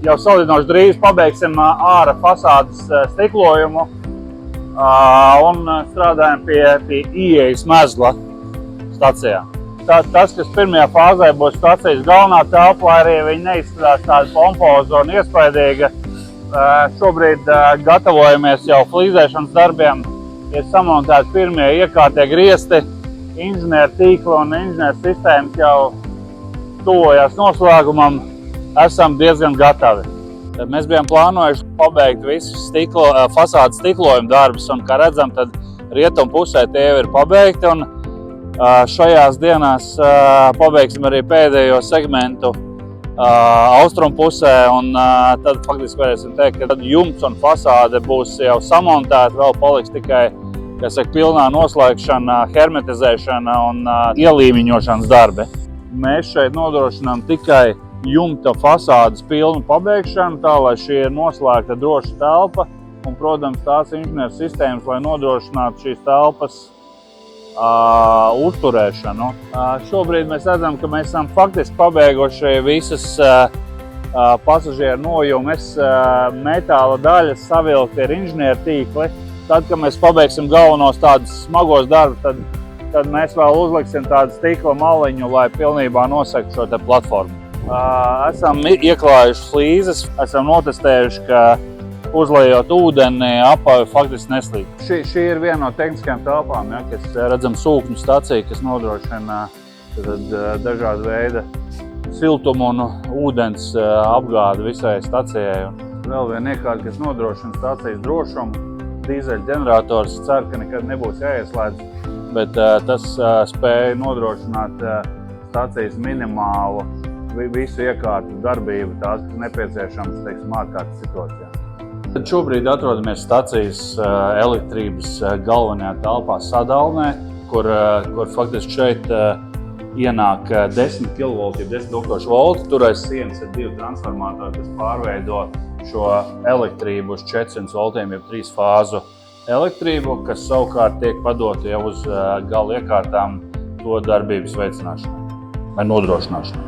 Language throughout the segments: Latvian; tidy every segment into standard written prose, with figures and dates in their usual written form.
jau salīdzinoši drīz pabeigsim ārā fasādes stiklojumu un strādājam pie ieejas mezgla stacijā. Tas, kas pirmajā fāzē būs stacijas galvenā telpa, lai arī viņi neizskatās tāda pompoza un iespaidīga, šobrīd gatavojamies jau flīzēšanas darbiem, ir samontēti pirmie iekārtie griesti, inženieru tīkli un inženieru sistēmas jau tuvojās noslēgumam, esam diezgan gatavi. Mēs bijām plānojuši pabeigt visus fasādes stiklojumu darbus, un, kā redzam, tad rietumu pusē tie jau ir pabeigti, un šajās dienās pabeigsim arī pēdējo segmentu austrumu pusē, un tad faktiski varēsim teikt, ka jumts un fasāde būs jau samontēta, vēl paliks tikai, pilnā noslēgšana, hermetizēšana un ielīmiņošanas darbi. Mēs šeit nodrošinām tikai jumta fasādes pilnu pabeigšanu, tā lai šī ir noslēgta droša telpa un, protams, tās inženieru sistēmas, lai nodrošinātu šīs telpas uzturēšanu. Šobrīd mēs redzam, ka mēs esam faktiski pabeiguši visas pasažieru nojumes, metāla daļas savilkti ar inženieru tīkli. Tad, kad mēs pabeigsim galvenos tādus smagos darbus, tad mēs vēl uzliksim tādu stikla maliņu, lai pilnībā nosegtu šo te platformu. Esam ieklājuši flīzes, esam notestējuši, ka uzlejot ūdeni, apavi faktiski neslīd. Šī ir viena no tehniskajām telpām, kas redzam sūkņu staciju, kas nodrošina dažādu veidu siltumu un ūdens apgādi visai stacijai. Vēl viena iekārta, kas nodrošina stacijas drošumu, dīzeļa ģenerators, ceru, ka nekad nebūs jāieslēdz, bet tas spēja nodrošināt stacijas minimālu visu iekārtu darbību, tās, kas nepieciešams, ārkārtas situācijā. Tad šobrīd atrodamies stacijas elektrības galvenajā telpā sadalnē, kur faktiski šeit ienāk 10 kV, 10 000 volti. Tur aiz sienas ir 2 transformatori, kas pārveido šo elektrību uz 400 voltiem, jeb 3 fāzu elektrību, kas savukārt tiek padota jau uz gala iekārtām to darbības veicināšanai vai nodrošināšanai.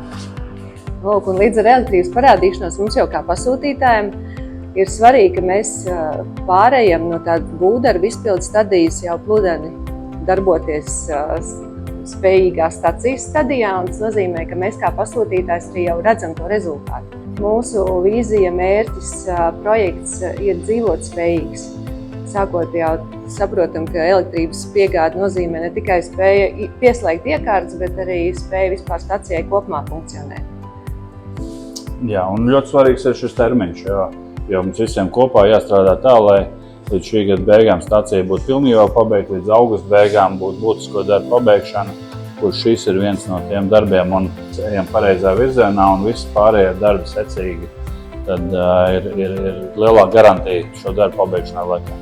Lūk, un līdz ar elektrības parādīšanos mums jau kā pasūtītājiem ir svarīgi, ka mēs pārējam no tāda būvdarba izpildes stadijas jau pludeni darboties spējīgā stacijas stadijā, un tas nozīmē, ka mēs kā pasūtītājs arī jau redzam to rezultātu. Mūsu vīzija, mērķis, projekts ir dzīvot spējīgs. Sākot jau saprotam, ka elektrības piegāde nozīmē ne tikai spēja pieslēgt iekārtas, bet arī spēja vispār stacijai kopumā funkcionēt. Jā, un ļoti svarīgs ir šis termiņš, jo mums visiem kopā jāstrādā tā, lai līdz šī gada beigām stacija būtu pilnībā pabeigta, līdz augusta beigām būtu būtisko darbu pabeigšana, kurš šis ir viens no tiem darbiem un ejam pareizā virzienā un visi pārējie darbi secīgi, tad ir lielāka garantija šo darbu pabeigšanai laikā.